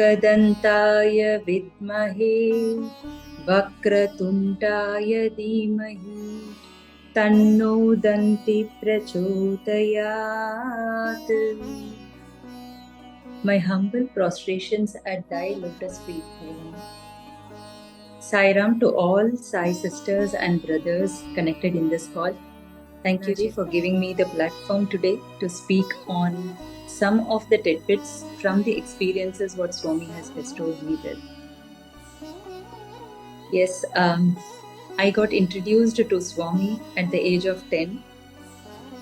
एकदन्ताय विद्महे वक्रतुण्डाय धीमहि तन्नो दन्ति प्रचोदयात्. My humble prostrations at thy lotus feet, O Lord. Sai Ram to all Sai sisters and brothers connected in this call. Thank you, Ji, for giving me the platform today to speak on some of the tidbits from the experiences what Swami has bestowed me with. Yes, I got introduced to Swami at the age of 10.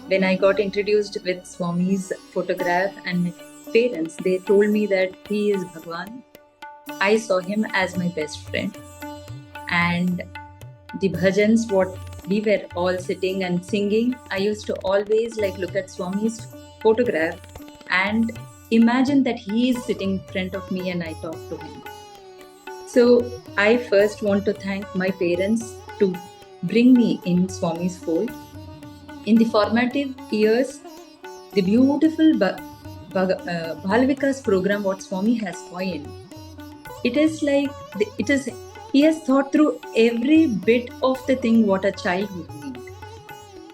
When I got introduced with Swami's photograph and my parents, they told me that he is Bhagwan. I saw him as my best friend. And the bhajans, what we were all sitting and singing, I used to always look at Swami's photograph and imagine that he is sitting in front of me and I talk to him. So I first want to thank my parents to bring me in Swami's fold. In the formative years, the beautiful Balavikas program what Swami has coined, he has thought through every bit of the thing what a child would need.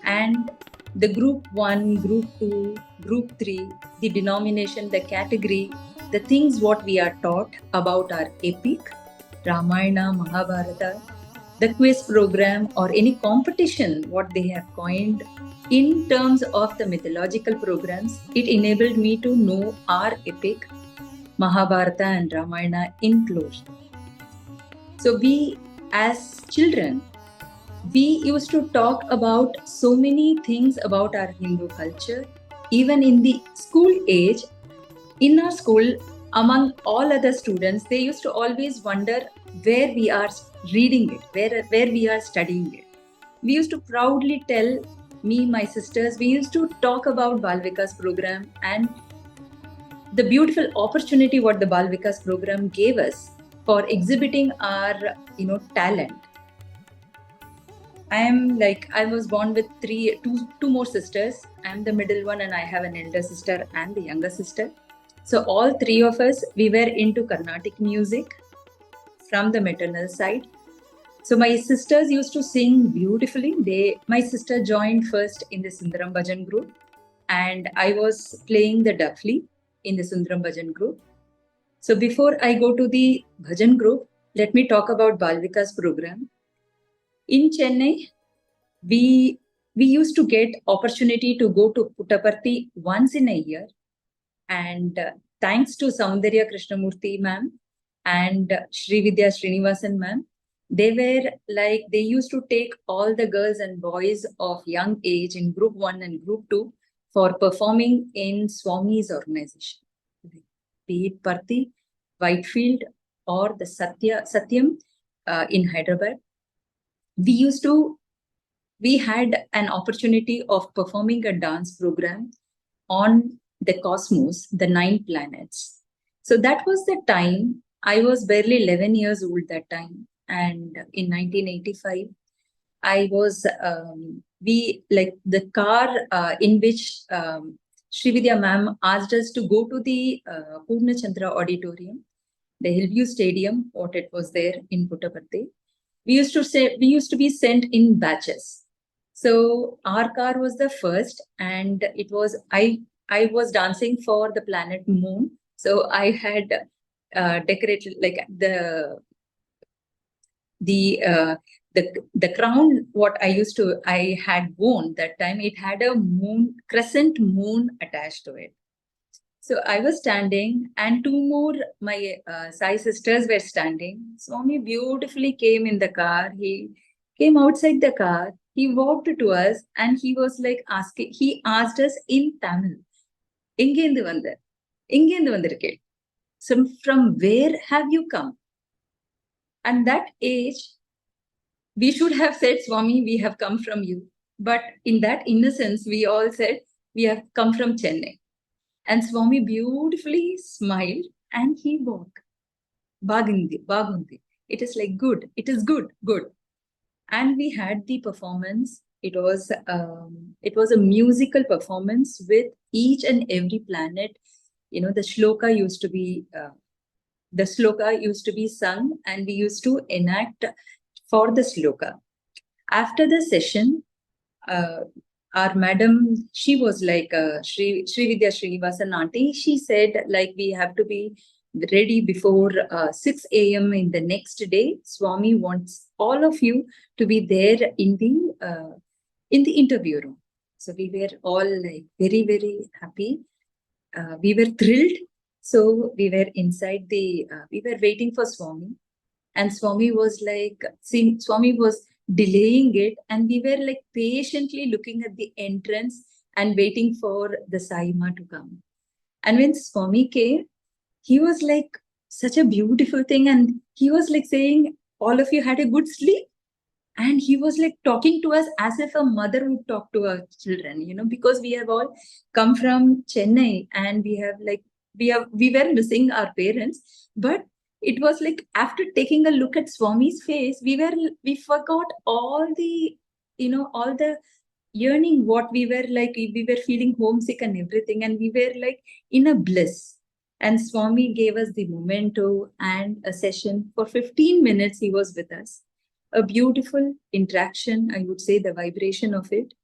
And the group 1, group 2, group 3, the denomination, the category, the things what we are taught about our epic, Ramayana, Mahabharata, the quiz program or any competition what they have coined in terms of the mythological programs, it enabled me to know our epic, Mahabharata and Ramayana in close. So we as children, we used to talk about so many things about our Hindu culture. Even in the school age, in our school, among all other students, they used to always wonder where we are reading it, where we are studying it. We used to proudly tell, me, my sisters, we used to talk about Bal Vikas program and the beautiful opportunity what the Bal Vikas program gave us for exhibiting our talent. I was born with two more sisters. I'm the middle one and I have an elder sister and the younger sister. So all three of us, we were into Carnatic music from the maternal side. So my sisters used to sing beautifully. My sister joined first in the Sundaram Bhajan group and I was playing the Duffly in the Sundaram Bhajan group. So before I go to the Bhajan group, let me talk about Bal Vikas program. In Chennai, we used to get opportunity to go to Puttaparthi once in a year. And thanks to Saundarya Krishnamurthy ma'am and Shri Vidhya Srinivasan ma'am, they used to take all the girls and boys of young age in group 1 and group 2 for performing in Swami's organization. Be it Parthi, Whitefield or the Satyam in Hyderabad. We had an opportunity of performing a dance program on the cosmos, the 9 planets. So that was the time, I was barely 11 years old that time. And in 1985, I was, the car in which Sri Vidya ma'am asked us to go to the Purna Chandra auditorium, the Hillview Stadium, what it was there in Puttaparthi. We used to be sent in batches. So our car was the first, and it was I was dancing for the planet Moon. So I had decorated the crown what I had worn that time. It had a crescent moon attached to it. So I was standing and 2 more my Sai sisters were standing. Swami beautifully came in the car. He came outside the car. He walked to us and he was he asked us in Tamil, Engendu vandirke? So from where have you come? And that age, we should have said, Swami, we have come from you. But in that innocence, we all said, we have come from Chennai. And Swami beautifully smiled and he walked. Bagundi. It is good. It is good. And we had the performance. It was a musical performance with each and every planet. The shloka used to be the sloka used to be sung and we used to enact for the sloka. After the session, uh, our madam, she was like Sri Vidhya Srinivasan auntie. She said like we have to be ready before 6 a.m. in the next day. Swami wants all of you to be there in the interview room. So we were all like very, very happy. We were thrilled. So we were inside we were waiting for Swami. And Swami was like, see, Swami was delaying it. And we were like patiently looking at the entrance and waiting for the Saima to come. And when Swami came, he was like such a beautiful thing. And he was like saying, all of you had a good sleep. And he was like talking to us as if a mother would talk to her children, because we have all come from Chennai and we were missing our parents. But it was like after taking a look at Swami's face, we forgot all the, all the yearning, what we were like, we were feeling homesick and everything. And we were like in a bliss. And Swami gave us the memento and a session for 15 minutes. He was with us. A beautiful interaction, I would say, the vibration of it.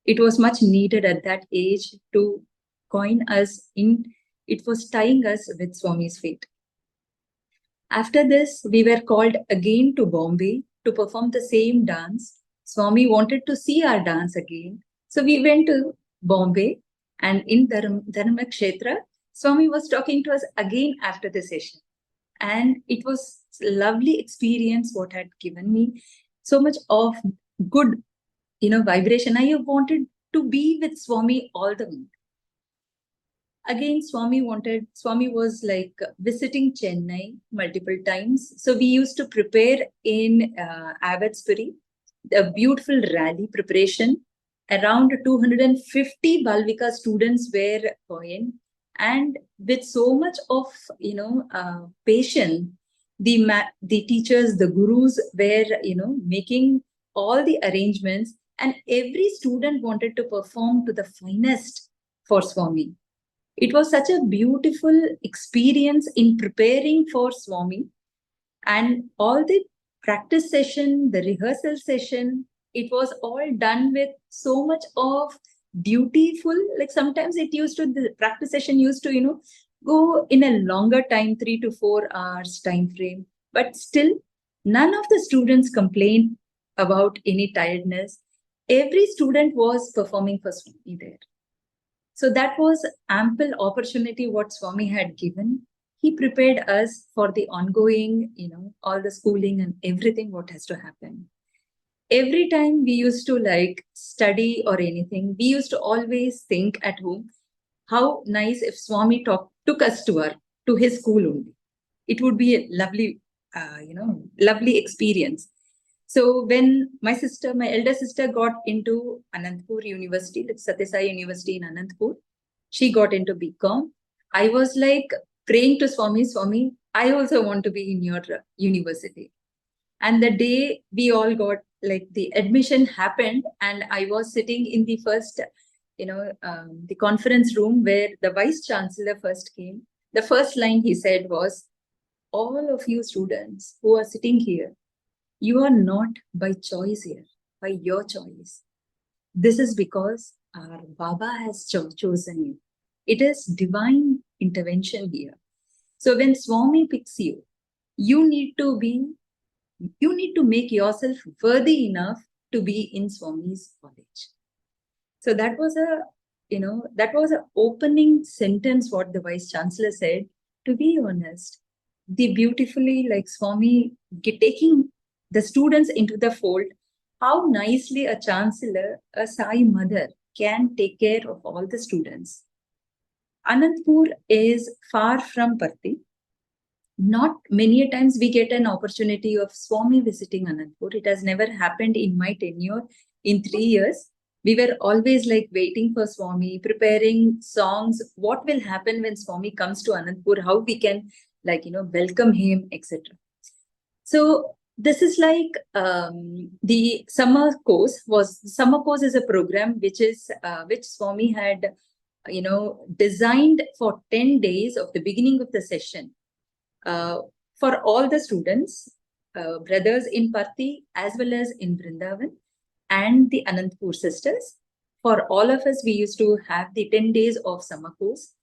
It was much needed at that age to coin us in, it was tying us with Swami's fate. After this, we were called again to Bombay to perform the same dance. Swami wanted to see our dance again. So we went to Bombay, and in Dharma Kshetra, Swami was talking to us again after the session. And it was a lovely experience what had given me so much of good, vibration. I wanted to be with Swami all the more. Again, Swami was like visiting Chennai multiple times. So we used to prepare in Abbotsbury, a beautiful rally preparation. Around 250 Balvika students were joined. And with so much of, patience, the teachers, the gurus were, making all the arrangements. And every student wanted to perform to the finest for Swami. It was such a beautiful experience in preparing for Swami. And all the practice session, the rehearsal session, it was all done with so much of dutiful. Like sometimes the practice session used to, go in a longer time, 3 to 4 hours time frame. But still, none of the students complained about any tiredness. Every student was performing for Swami there. So that was ample opportunity what Swami had given. He prepared us for the ongoing, all the schooling and everything what has to happen. Every time we used to like study or anything, we used to always think at home, how nice if Swami took us to his school only. It would be a lovely, lovely experience. So when my elder sister got into Ananthpur University, like Mother Sai University in Ananthpur, she got into BCom. I was like praying to Swami, I also want to be in your university. And the day we all got, like the admission happened, and I was sitting in the first, the conference room where the Vice Chancellor first came. The first line he said was, all of you students who are sitting here, you are not by choice here, by your choice. This is because our Baba has chosen you. It is divine intervention here. So when Swami picks you, you need to make yourself worthy enough to be in Swami's college. So that was an opening sentence what the Vice Chancellor said. To be honest, the beautifully like Swami taking the students into the fold, how nicely a chancellor, a Sai mother, can take care of all the students. Anantpur is far from Parthi. Not many times we get an opportunity of Swami visiting Anantpur. It has never happened in my tenure in 3 years. We were always like waiting for Swami, preparing songs. What will happen when Swami comes to Anantpur? How we can welcome him, etc. So this is like the summer course is a program which Swami had, designed for 10 days of the beginning of the session. uh, for all the students, brothers in Parthi as well as in Vrindavan and the Ananthpur Sisters. For all of us, we used to have the 10 days of summer course,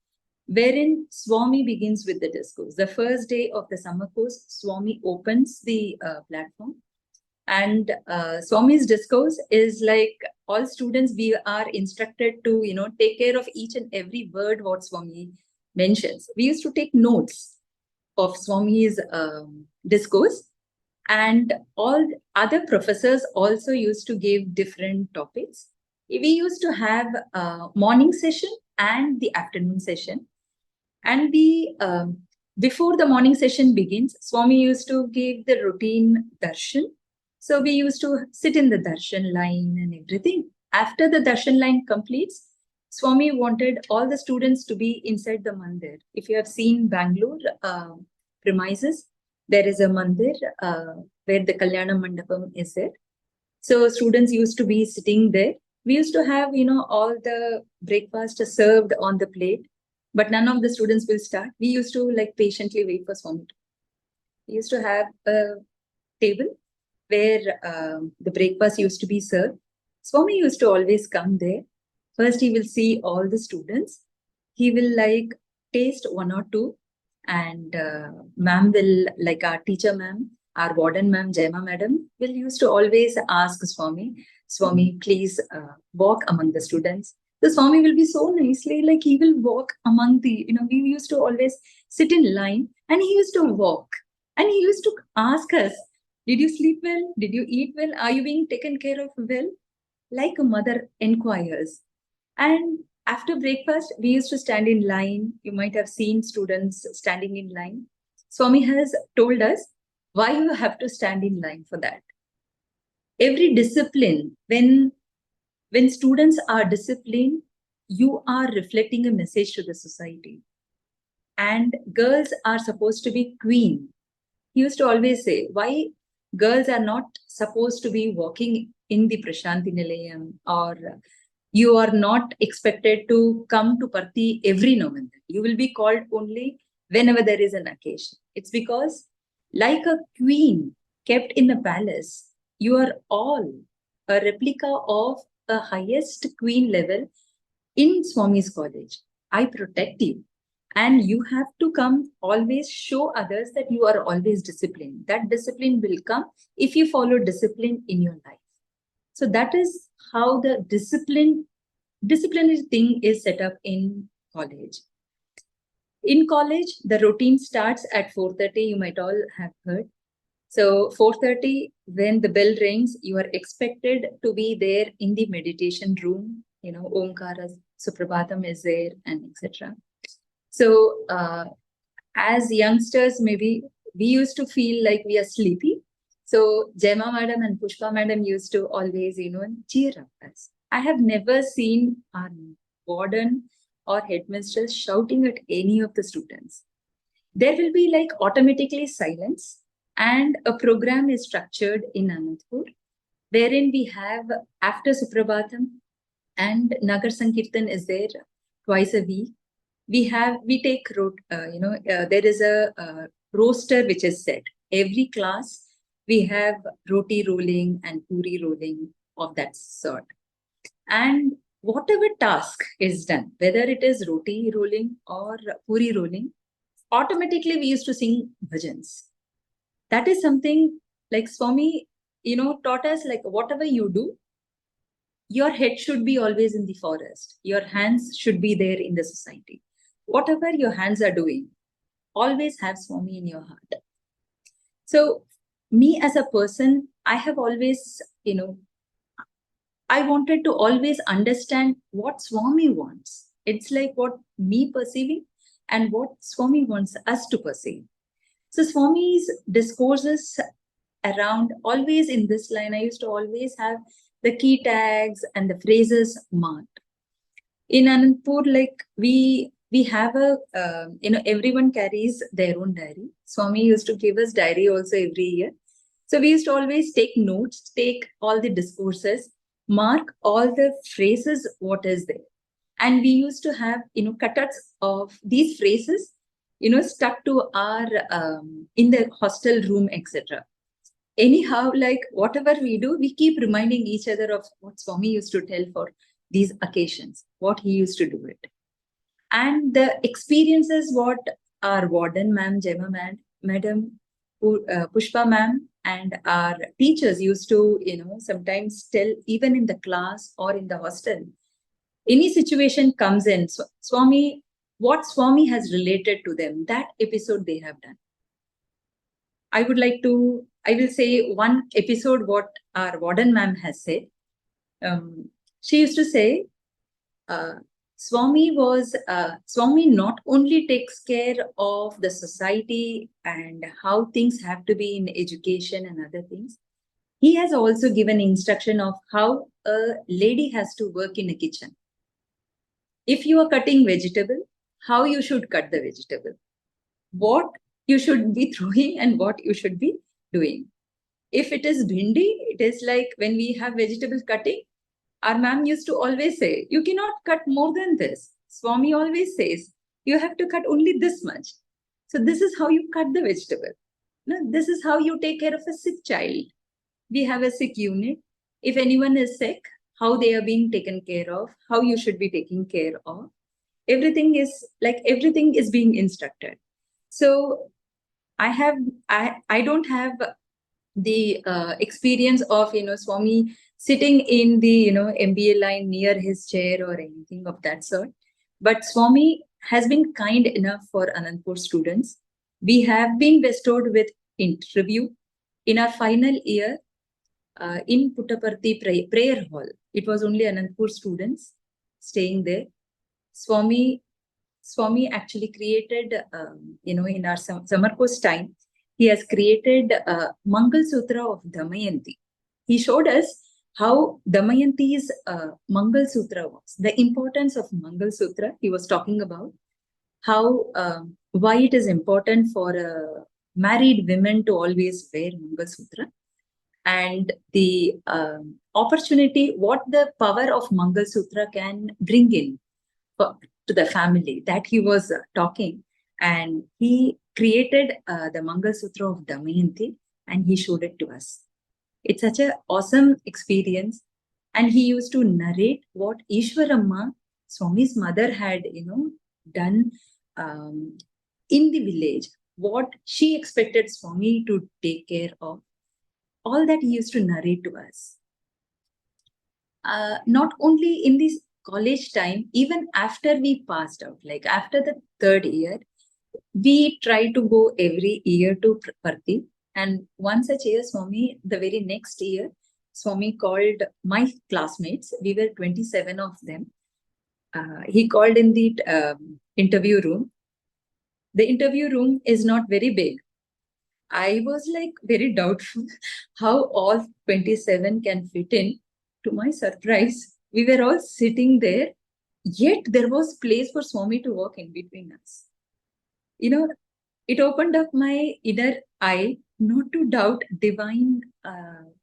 wherein Swami begins with the discourse. The first day of the summer course, Swami opens the platform. And Swami's discourse is like all students, we are instructed to, take care of each and every word what Swami mentions. We used to take notes of Swami's discourse, and all other professors also used to give different topics. We used to have a morning session and the afternoon session. And before the morning session begins, Swami used to give the routine darshan. So we used to sit in the darshan line and everything. After the darshan line completes, Swami wanted all the students to be inside the mandir. If you have seen Bangalore premises, there is a mandir where the Kalyana Mandapam is there. So students used to be sitting there. We used to have, all the breakfast served on the plate, but none of the students will start. We used to patiently wait for Swami. We used to have a table where the breakfast used to be served. Swami used to always come there. First, he will see all the students. He will taste one or two, and ma'am will, our teacher ma'am, our warden ma'am, Jaima madam, will used to always ask Swami, please walk among the students. The Swami will be so nicely, he will walk among the, we used to always sit in line and he used to walk. And he used to ask us, did you sleep well? Did you eat well? Are you being taken care of well? Like a mother inquires. And after breakfast, we used to stand in line. You might have seen students standing in line. Swami has told us why you have to stand in line for that. Every discipline, when students are disciplined, you are reflecting a message to the society. And girls are supposed to be queen. He used to always say, why girls are not supposed to be walking in the Prashanti Nilayam, or you are not expected to come to Parthi every now and then. You will be called only whenever there is an occasion. It's because, like a queen kept in the palace, you are all a replica of a highest queen level in Swami's college. I protect you. And you have to come always show others that you are always disciplined. That discipline will come if you follow discipline in your life. So that is how the disciplinary thing is set up in college. In college, the routine starts at 4:30. You might all have heard. So 4:30, when the bell rings, you are expected to be there in the meditation room. Omkara, Suprabhatam is there, and etc. So as youngsters, maybe we used to feel like we are sleepy. So Jaima madam and Pushpa madam used to always, cheer up us. I have never seen our warden or headmistress shouting at any of the students. There will be automatically silence, and a program is structured in Ananthpur, wherein we have after Suprabhatam and Nagar Sankirtan is there twice a week. We take there is a roster which is set. Every class we have roti rolling and puri rolling of that sort. And whatever task is done, whether it is roti rolling or puri rolling, automatically we used to sing bhajans. That is something like Swami, taught us, whatever you do, your head should be always in the forest. Your hands should be there in the society. Whatever your hands are doing, always have Swami in your heart. So me as a person, I have always, I wanted to always understand what Swami wants. It's like what me perceiving and what Swami wants us to perceive. So Swami's discourses around, always in this line, I used to always have the key tags and the phrases marked. In Anandpur, we have a, everyone carries their own diary. Swami used to give us diary also every year. So we used to always take notes, take all the discourses, mark all the phrases, what is there. And we used to have, cutouts of these phrases. stuck to our in the hostel room, etc. Anyhow, like whatever we do, we keep reminding each other of what Swami used to tell for these occasions, what he used to do it. And the experiences what our warden ma'am, Gemma madam, Pushpa ma'am, and our teachers used to, sometimes tell, even in the class or in the hostel, any situation comes in, Swami, what Swami has related to them, that episode they have done. I will say one episode what our warden ma'am has said. She used to say, Swami not only takes care of the society and how things have to be in education and other things. He has also given instruction of how a lady has to work in a kitchen. If you are cutting vegetable, how you should cut the vegetable, what you should be throwing and what you should be doing. If it is bhindi, it is like when we have vegetable cutting, our ma'am used to always say, you cannot cut more than this. Swami always says, you have to cut only this much. So this is how you cut the vegetable. No, this is how you take care of a sick child. We have a sick unit. If anyone is sick, how they are being taken care of, how you should be taking care of. Everything is being instructed. So I don't have the experience of Swami sitting in the MBA line near his chair or anything of that sort, but Swami has been kind enough for Ananthpur students. We have been bestowed with interview in our final year in Puttaparthi prayer hall. It was only Ananthpur students staying there. Swami actually created, in our summer course time, he has created Mangal Sutra of Damayanti. He showed us how Damayanti's Mangal Sutra was, the importance of Mangal Sutra. He was talking about how why it is important for married women to always wear Mangal Sutra, and the opportunity, what the power of Mangal Sutra can bring in to the family, that he was talking. And he created the Mangal Sutra of Damayanti and he showed it to us. It's such an awesome experience. And he used to narrate what Ishwaramma, Swami's mother, had done in the village, what she expected Swami to take care of. All that he used to narrate to us. Not only in this college time, even after we passed out, like after the third year, we try to go every year to Parthi. And one such year, Swami, the very next year, Swami called my classmates. We were 27 of them. He called in the interview room. The interview room is not very big. I was like very doubtful how all 27 can fit in. To my surprise, we were all sitting there, yet there was place for Swami to walk in between us. It opened up my inner eye not to doubt divine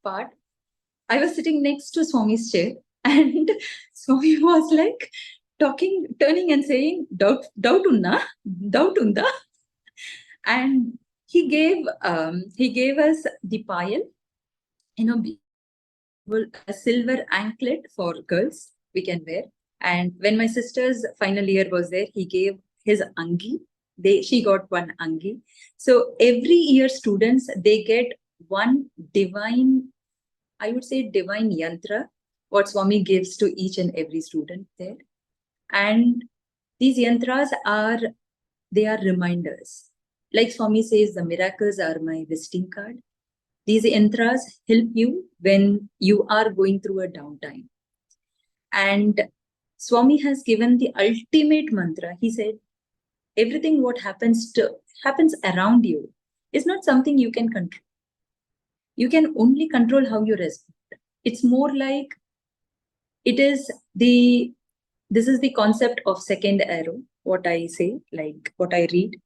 part. I was sitting next to Swami's chair and Swami was like talking, turning and saying, doubt unna. And he gave us the payal, a silver anklet for girls we can wear. And when my sister's final year was there, he gave his angi. She got one angi. So every year students, they get one divine, I would say divine yantra, what Swami gives to each and every student there. And these yantras are reminders. Like Swami says, the miracles are my visiting card. These yantras help you when you are going through a downtime. And Swami has given the ultimate mantra. He said, everything what happens around you is not something you can control. You can only control how you respond. It's more like this is the concept of second arrow, what I say, like what I read.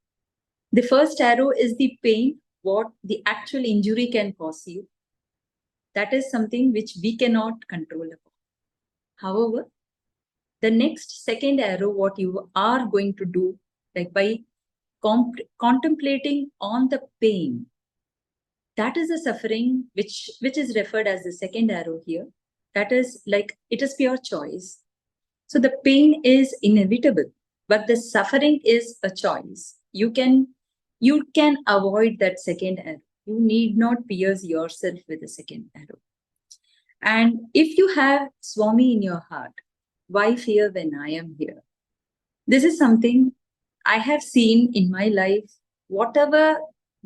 The first arrow is the pain, what the actual injury can cause you. That is something which we cannot control upon. However, the second arrow, what you are going to do, like by contemplating on the pain. That is the suffering which is referred as the second arrow here. That is like, it is pure choice. So the pain is inevitable, but the suffering is a choice. You can avoid that second arrow. You need not pierce yourself with the second arrow. And if you have Swami in your heart, why fear when I am here? This is something I have seen in my life. Whatever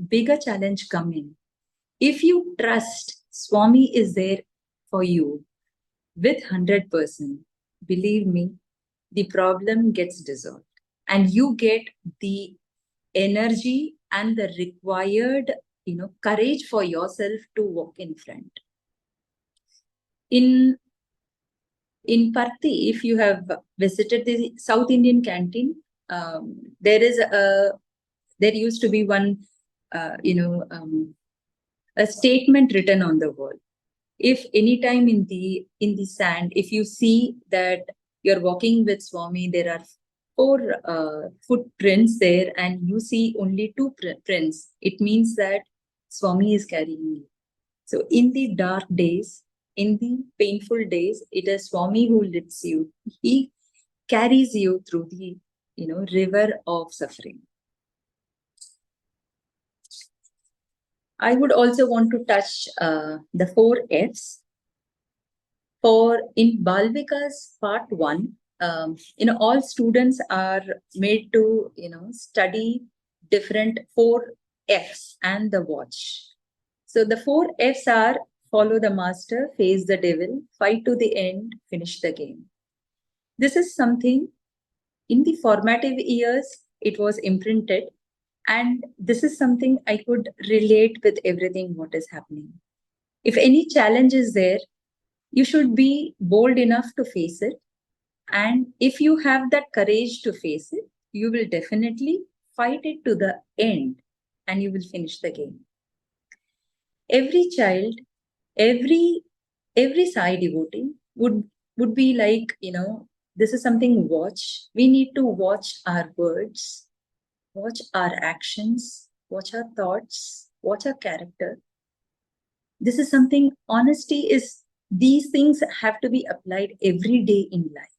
bigger challenge come in, if you trust Swami is there for you with 100%, believe me, the problem gets dissolved and you get the energy and the required, courage for yourself to walk in front. In Parthi, if you have visited the South Indian canteen, there used to be one, a statement written on the wall. If anytime in the sand, if you see that you're walking with Swami, there are 4 footprints there, and you see only 2 prints, it means that Swami is carrying you. So in the dark days, in the painful days, it is Swami who lifts you. He carries you through the, river of suffering. I would also want to touch the 4 Fs. For in Balvika's part 1, all students are made to, study different 4 Fs and the watch. So the 4 Fs are: follow the master, face the devil, fight to the end, finish the game. This is something in the formative years, it was imprinted. And this is something I could relate with everything what is happening. If any challenge is there, you should be bold enough to face it. And if you have that courage to face it, you will definitely fight it to the end and you will finish the game. Every child, every Sai devotee would be like, this is something watch. We need to watch our words, watch our actions, watch our thoughts, watch our character. This is something, honesty is, these things have to be applied every day in life.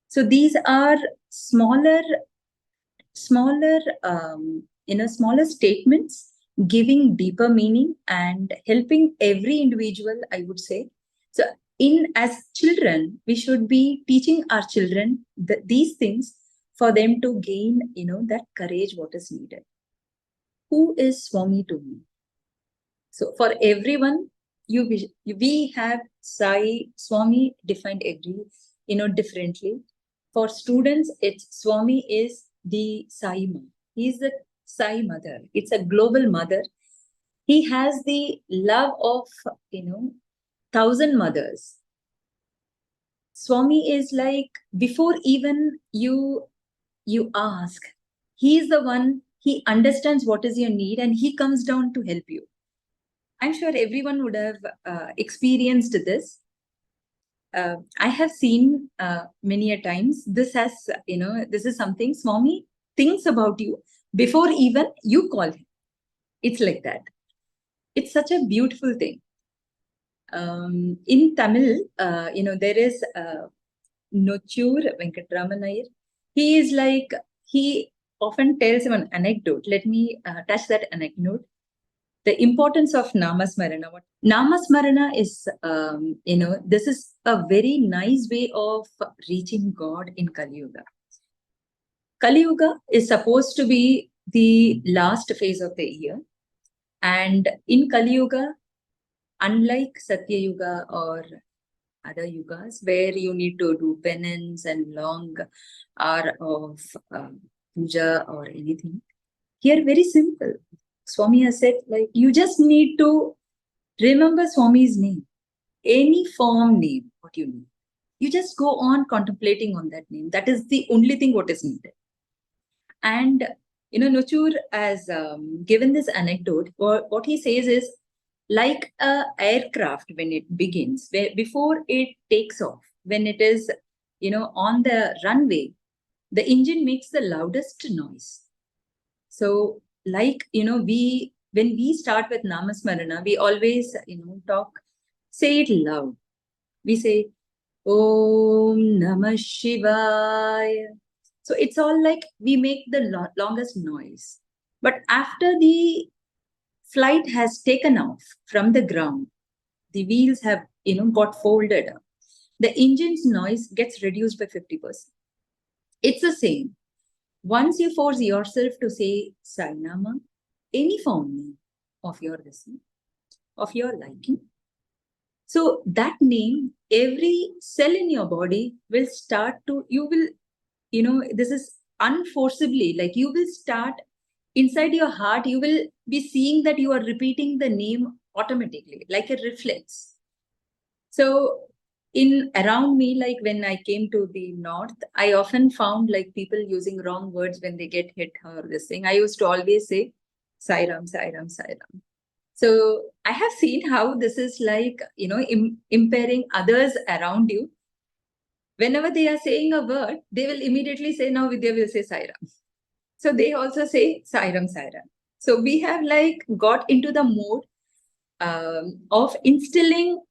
So these are smaller statements giving deeper meaning and helping every individual, I would say. So as children, we should be teaching our children these things for them to gain, that courage what is needed. Who is Swami to me? So for everyone, we have Sai, Swami defined differently. For students, it's Swami is the Sai mother. He's the Sai mother. It's a global mother. He has the love of, 1,000 mothers. Swami is like, before even you ask, he is the one, he understands what is your need and he comes down to help you. I'm sure everyone would have experienced this. I have seen many a times this is something Swami thinks about you before even you call him. It's like that. It's such a beautiful thing. In Tamil, there is Nochur Venkatramanayar. He is like, he often tells him an anecdote. Let me touch that anecdote. The importance of Namasmarana. Namasmarana is, this is a very nice way of reaching God in Kali Yuga. Kali Yuga is supposed to be the last phase of the year. And in Kali Yuga, unlike Satya Yuga or other yugas where you need to do penance and long hour of puja or anything, here very simple. Swami has said, like, you just need to remember Swami's name, any form name, what you need. You just go on contemplating on that name. That is the only thing what is needed. And, Nochur has given this anecdote. What he says is, like a aircraft when it begins, where before it takes off, when it is, on the runway, the engine makes the loudest noise. So, like, when we start with Namasmarana, we always, say it loud. We say, Om Namah Shivaya. So it's all like we make the longest noise. But after the flight has taken off from the ground, the wheels have, got folded up. The engine's noise gets reduced by 50%. It's the same. Once you force yourself to say Sai Nama, any form name of your listening, of your liking, so that name, every cell in your body will start to, you will, this is unforcibly, like you will start inside your heart, you will be seeing that you are repeating the name automatically, like a reflex. So in around me, like when I came to the north, I often found like people using wrong words when they get hit or this thing. I used to always say Sai Ram, Sai Ram, Sai Ram. So I have seen how this is like, impairing others around you. Whenever they are saying a word, they will immediately say, now Vidya will say Sai Ram. So they also say Sai Ram, Sai Ram. So we have like got into the mode of instilling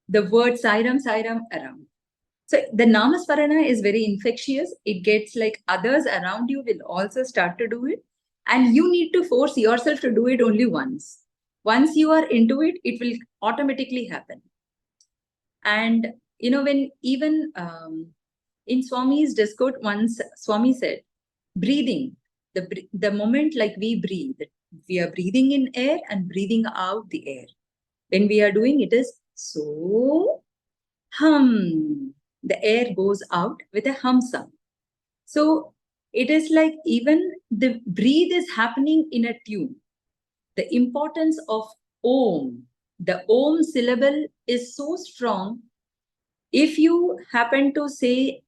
the word Sai Ram around. So the Namasmarana is very infectious. It gets like others around you will also start to do it. And you need to force yourself to do it only once. Once you are into it, it will automatically happen. And, when even in Swami's discourse, once Swami said, breathing, the moment like we breathe, we are breathing in air and breathing out the air. When we are doing it is so hum. The air goes out with a hum sound. So it is like even the breathe is happening in a tune. The importance of Om, the Om syllable is so strong. If you happen to say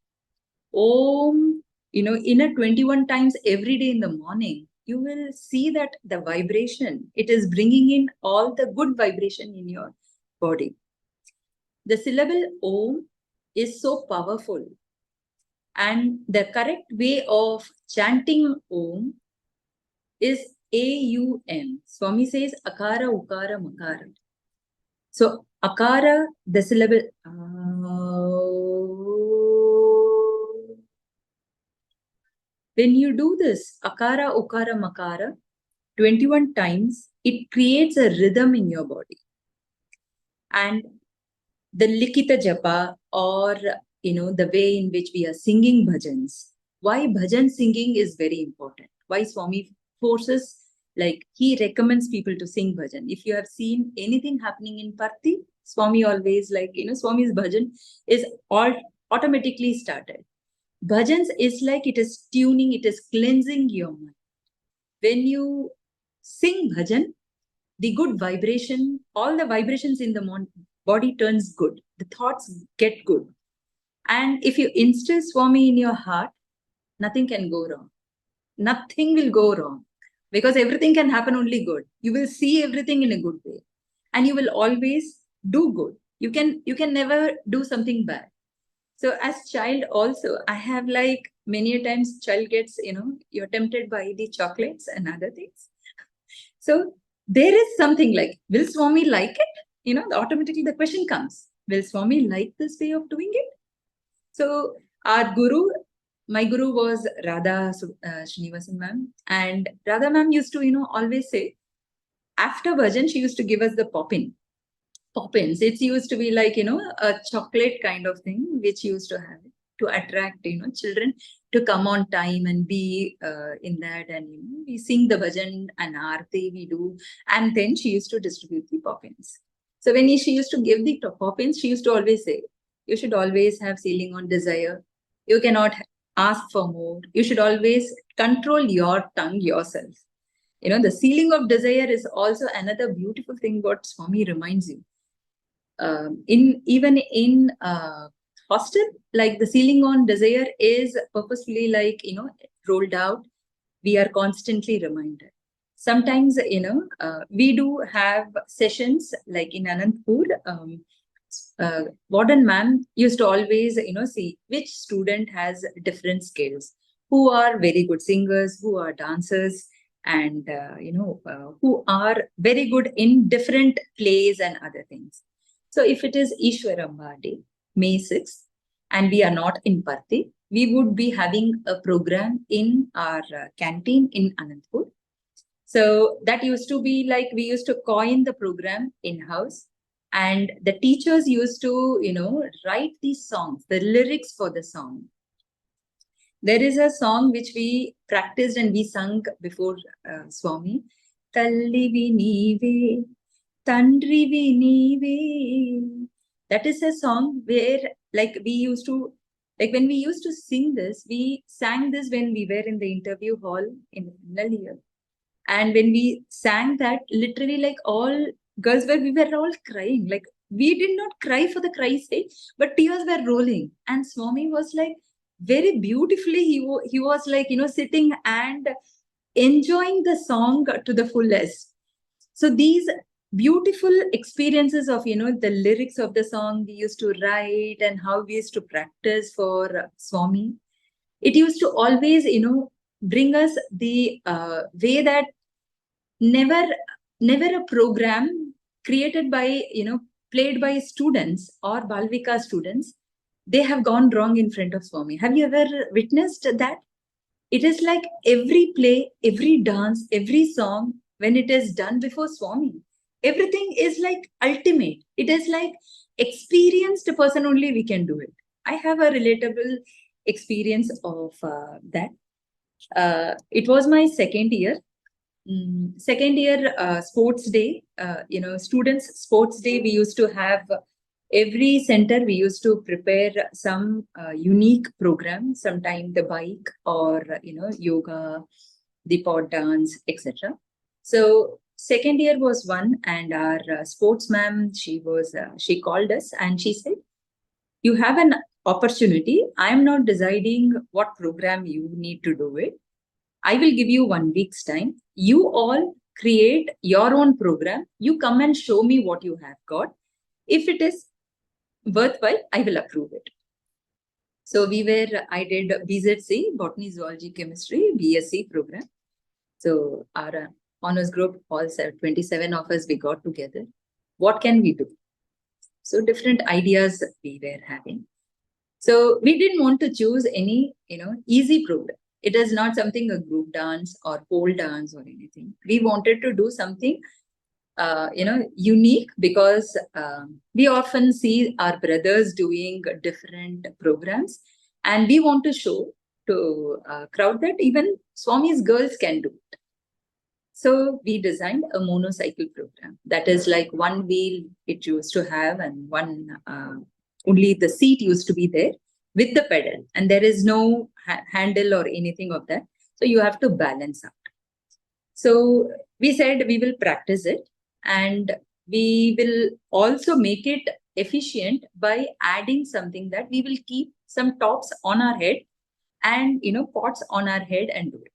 Om, in a 21 times every day in the morning, you will see that the vibration, it is bringing in all the good vibration in your body. The syllable Om is so powerful. And the correct way of chanting Om is AUM. Swami says Akara, Ukara, Makara. So Akara, the syllable when you do this Akara, Ukara, Makara 21 times, it creates a rhythm in your body. And the Likita Japa, or the way in which we are singing bhajans. Why bhajan singing is very important. Why Swami forces, like he recommends people to sing bhajan. If you have seen anything happening in Parthi, Swami always Swami's bhajan is all automatically started. Bhajans is like it is tuning, it is cleansing your mind. When you sing bhajan, the good vibration, all the vibrations in the body turns good. The thoughts get good. And if you instill Swami in your heart, nothing can go wrong. Nothing will go wrong because everything can happen only good. You will see everything in a good way and you will always do good. You can never do something bad. So as child also, I have like many a times child gets, you're tempted by the chocolates and other things. So there is something like, will Swami like it? Automatically the question comes, will Swami like this way of doing it? So our guru, my guru was Radha Srinivasan ma'am. And Radha ma'am used to, always say, after bhajan, she used to give us the poppins. It used to be like, a chocolate kind of thing, which used to have to attract, children to come on time and be in that. And, we sing the bhajan and aarti we do. And then she used to distribute the poppins. So when she used to give the poppins, she used to always say, you should always have ceiling on desire. You cannot ask for more. You should always control your tongue yourself. The ceiling of desire is also another beautiful thing what Swami reminds you. Even in hostel, like the ceiling on desire is purposefully rolled out. We are constantly reminded. Sometimes, we do have sessions like in Ananthpur. Warden ma'am used to always, see which student has different skills, who are very good singers, who are dancers. and who are very good in different plays and other things. So if it is Ishwaramba Day, May 6th, and we are not in Parthi, we would be having a program in our canteen in Ananthpur. So that used to be like we used to coin the program in-house, and the teachers used to, write these songs, the lyrics for the song. There is a song which we practiced and we sung before Swami. Tallivi Neeve, Tandrivi Neeve. That is a song where, like, when we used to sing this, we sang this when we were in the interview hall in the final year. And when we sang that, literally, like, all girls we were all crying. Like, we did not cry for the cry's sake, but tears were rolling. And Swami was like, very beautifully, he was like, sitting and enjoying the song to the fullest. So these beautiful experiences of, the lyrics of the song we used to write and how we used to practice for Swami, it used to always, bring us the way that never a program created by, played by students or Balvika students, they have gone wrong in front of Swami. Have you ever witnessed that? It is like every play, every dance, every song, when it is done before Swami, everything is like ultimate. It is like experienced person only we can do it. I have a relatable experience of that. It was my second year. Second year sports day, students sports day, we used to have every center, we used to prepare some unique program, sometime the bike or, yoga, the pot dance, etc. So second year was one, and our sports ma'am, she called us and she said, you have an opportunity. I am not deciding what program you need to do it. I will give you 1 week's time. You all create your own program. You come and show me what you have got. If it is worthwhile, I will approve it. So I did BZC, Botany, Zoology, Chemistry, BSc program. So our honors group, all 27 of us, we got together. What can we do? So different ideas we were having. So we didn't want to choose any, easy program. It is not something a group dance or pole dance or anything. We wanted to do something, unique, because we often see our brothers doing different programs, and we want to show to crowd that even Swami's girls can do it. So we designed a monocycle program. That is like one wheel it used to have, and one only the seat used to be there with the pedal, and there is no handle or anything of that. So you have to balance out. So we said we will practice it, and we will also make it efficient by adding something that we will keep some tops on our head and, pots on our head and do it.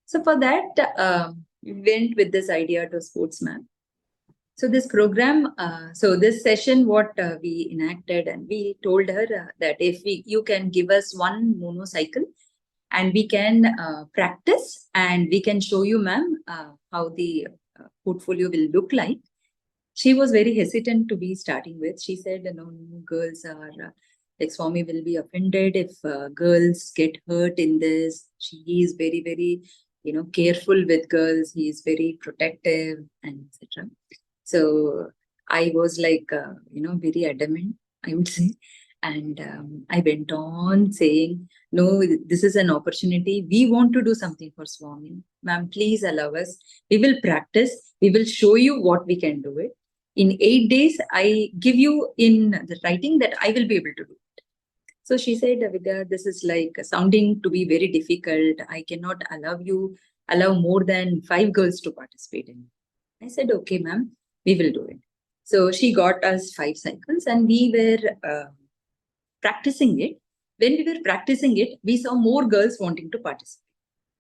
So for that, we went with this idea to sportsman. So this program, this session, what we enacted, and we told her that if you can give us one monocycle, and we can practice, and we can show you, ma'am, how the portfolio will look like. She was very hesitant to be starting with. She said, no, girls are, like, Swami will be offended if girls get hurt in this. She is very, very, careful with girls. He is very protective, and etc. So I was like, very adamant, I would say. And I went on saying, no, this is an opportunity. We want to do something for Swami. Ma'am, please allow us. We will practice. We will show you what we can do it. In 8 days, I give you in the writing that I will be able to do it. So she said, Vidhya, this is like sounding to be very difficult. I cannot allow more than 5 girls to participate in it. I said, okay, ma'am, we will do it. So she got us 5 cycles, and we were practicing it. When we were practicing it, we saw more girls wanting to participate.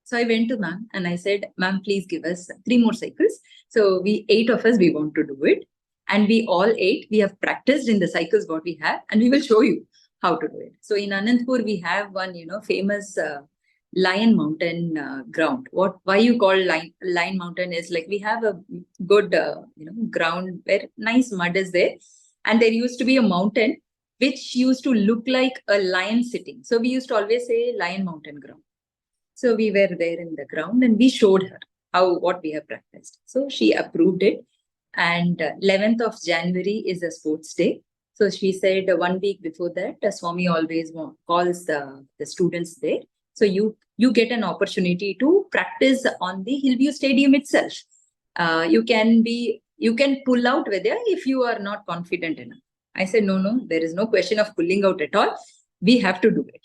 So I went to ma'am and I said, ma'am, please give us 3 more cycles. So 8 of us, we want to do it. And we all 8, we have practiced in the cycles what we have, and we will show you how to do it. So in Ananthpur, we have one, famous Lion Mountain ground. Why you call Lion Mountain is like we have a good ground where nice mud is there, and there used to be a mountain which used to look like a lion sitting. So we used to always say Lion Mountain ground. So we were there in the ground and we showed her what we have practiced. So she approved it. And 11th of January is a sports day. So she said 1 week before that, Swami always calls the students there. So you get an opportunity to practice on the Hillview Stadium itself. You can pull out Vidya if you are not confident enough. I said, no, there is no question of pulling out at all. We have to do it.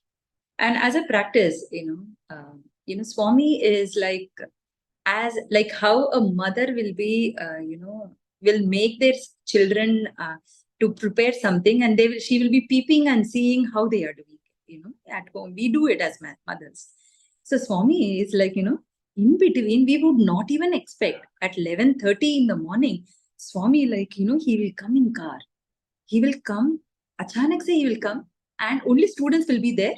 And as a practice, Swami is like how a mother will be, will make their children to prepare something, and she will be peeping and seeing how they are doing. At home we do it as mothers. So Swami is like, in between we would not even expect at 11:30 in the morning. Swami, like, he will come in car. He will come. Achanak se he will come, and only students will be there,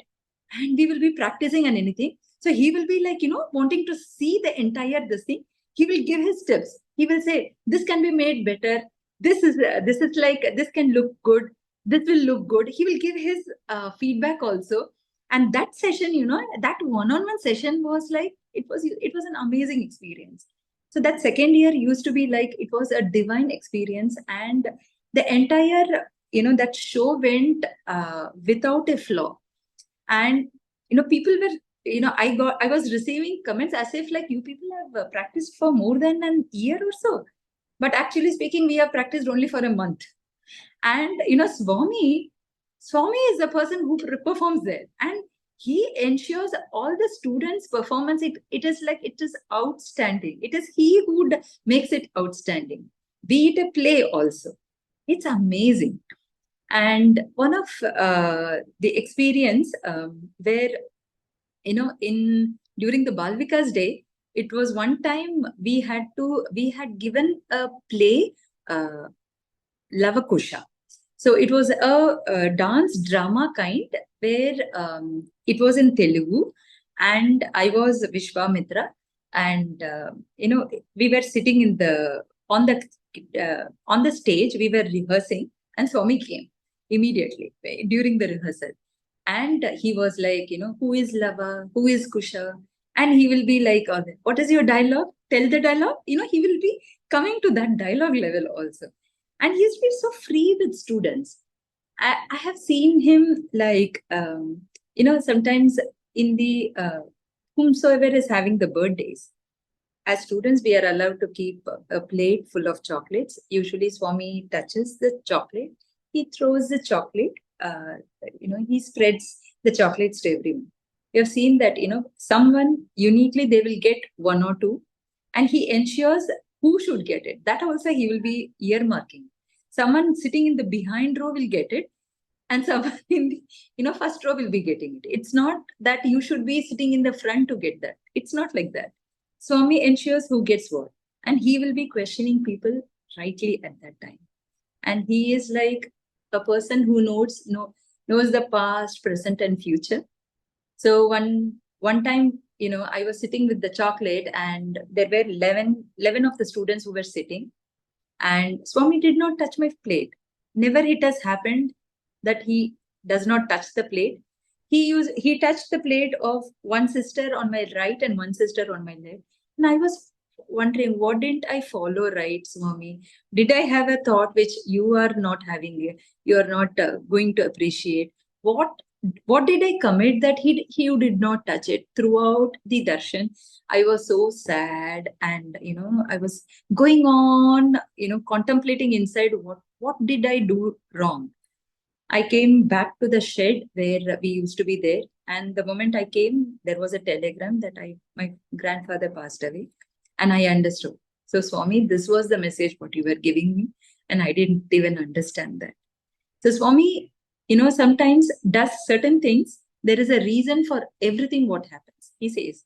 and we will be practicing and anything. So he will be like, wanting to see the entire this thing. He will give his tips. He will say, this can be made better. This is like, this can look good. This will look good. He will give his feedback also. And that session, that one-on-one session was like, it was an amazing experience. So that second year used to be like, it was a divine experience. And the entire, that show went without a flaw. And people were, I was receiving comments as if like, you people have practiced for more than an year or so, but actually speaking, we have practiced only for a month. And Swami is the person who performs there, and he ensures all the students' performance. It is outstanding. It is he who makes it outstanding. Be it a play also, it's amazing. And one of the experience where, during the Balvika's Day, it was one time we had given a play, Lavakusha. So it was a dance drama kind where it was in Telugu, and I was Vishwamitra, and we were sitting on the stage. We were rehearsing, and Swami came immediately during the rehearsal. And he was like, who is Lava? Who is Kusha? And he will be like, oh, what is your dialogue? Tell the dialogue. He will be coming to that dialogue level also. And he's been so free with students. I have seen him like, sometimes in the whomsoever is having the birthdays. As students, we are allowed to keep a plate full of chocolates. Usually, Swami touches the chocolate. He throws the chocolate. He spreads the chocolates to everyone. We have seen that, someone uniquely, they will get one or two, and he ensures who should get it. That also he will be earmarking. Someone sitting in the behind row will get it, and someone in the first row will be getting it. It's not that you should be sitting in the front to get that. It's not like that. Swami ensures who gets what, and he will be questioning people rightly at that time. And he is like a person who knows the past, present, and future. So one time, I was sitting with the chocolate, and there were 11 of the students who were sitting, and Swami did not touch my plate. Never it has happened that he does not touch the plate. He touched the plate of one sister on my right and one sister on my left. And I was wondering, what didn't I follow right, Swami? Did I have a thought which you are not having? You are not going to appreciate. What did I commit that he did not touch it? Throughout the darshan, I was so sad, and I was going on, contemplating inside what did I do wrong. I came back to the shed where we used to be there, and the moment I came, there was a telegram that my grandfather passed away, and I understood. So Swami, this was the message what you were giving me, and I didn't even understand that. So Swami, sometimes does certain things. There is a reason for everything what happens. He says,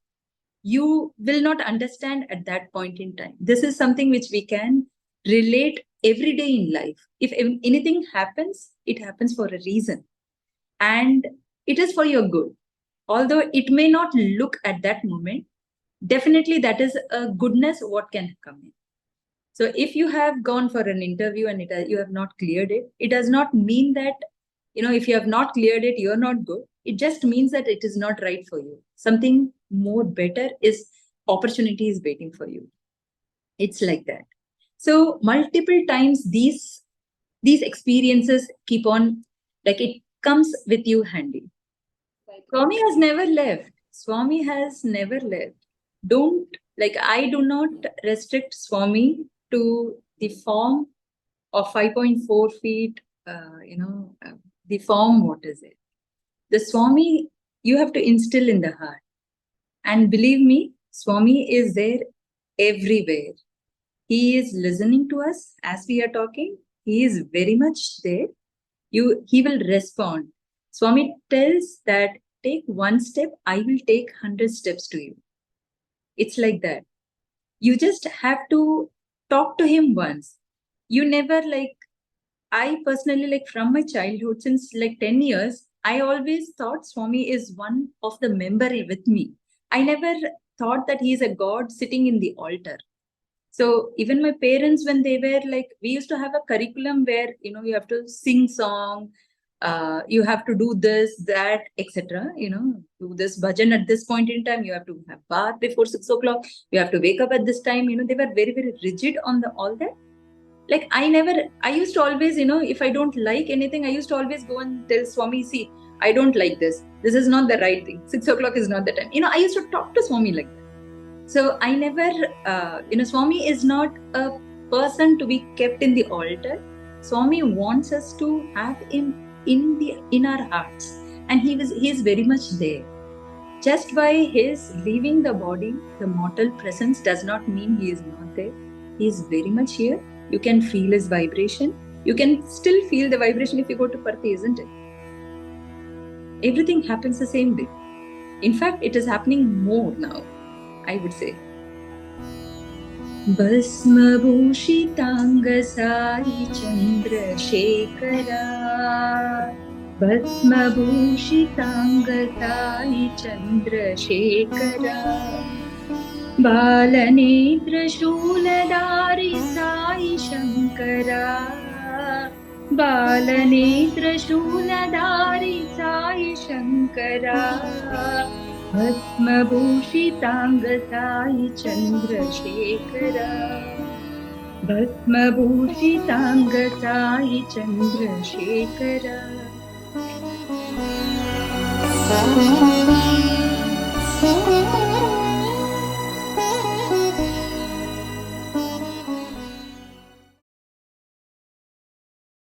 you will not understand at that point in time. This is something which we can relate every day in life. If anything happens, it happens for a reason. And it is for your good. Although it may not look at that moment, definitely that is a goodness what can come in. So if you have gone for an interview and you have not cleared it, it does not mean that, if you have not cleared it, you're not good. It just means that it is not right for you. Something more better is opportunity is waiting for you. It's like that. So multiple times these experiences keep on, like it comes with you handy. Swami has never left. Swami has never left. Don't, like, I do not restrict Swami to the form of 5.4 feet, the form, what is it? The Swami, you have to instill in the heart. And believe me, Swami is there everywhere. He is listening to us as we are talking. He is very much there. He will respond. Swami tells that take one step, I will take 100 steps to you. It's like that. You just have to talk to him once. You never, like, I personally, like, from my childhood, since like 10 years, I always thought Swami is one of the member with me. I never thought that he is a God sitting in the altar. So even my parents, when they were like, we used to have a curriculum where, you have to sing song, you have to do this, that, etc. Do this bhajan at this point in time. You have to have bath before 6 o'clock. You have to wake up at this time. They were very, very rigid on all that. Like I used to always, if I don't like anything, I used to always go and tell Swami, see, I don't like this. This is not the right thing. 6 o'clock is not the time. I used to talk to Swami like that. So I never, Swami is not a person to be kept in the altar. Swami wants us to have him in our hearts, and he is very much there. Just by his leaving the body, the mortal presence does not mean he is not there. He is very much here. You can feel his vibration. You can still feel the vibration if you go to Parthi, isn't it? Everything happens the same way. In fact, it is happening more now, I would say. Basma Bhushitanga Sai Chandra Shekhara, Basma Bhushitanga Sai Chandra Shekhara, Balanedra Shuladari Sai Shankara, Balanedra Shuladari Sai Shankara, Bhasma Bhushitanga Sai Chandra Shekhara, Bhasma Bhushitanga Sai Chandra Shekhara.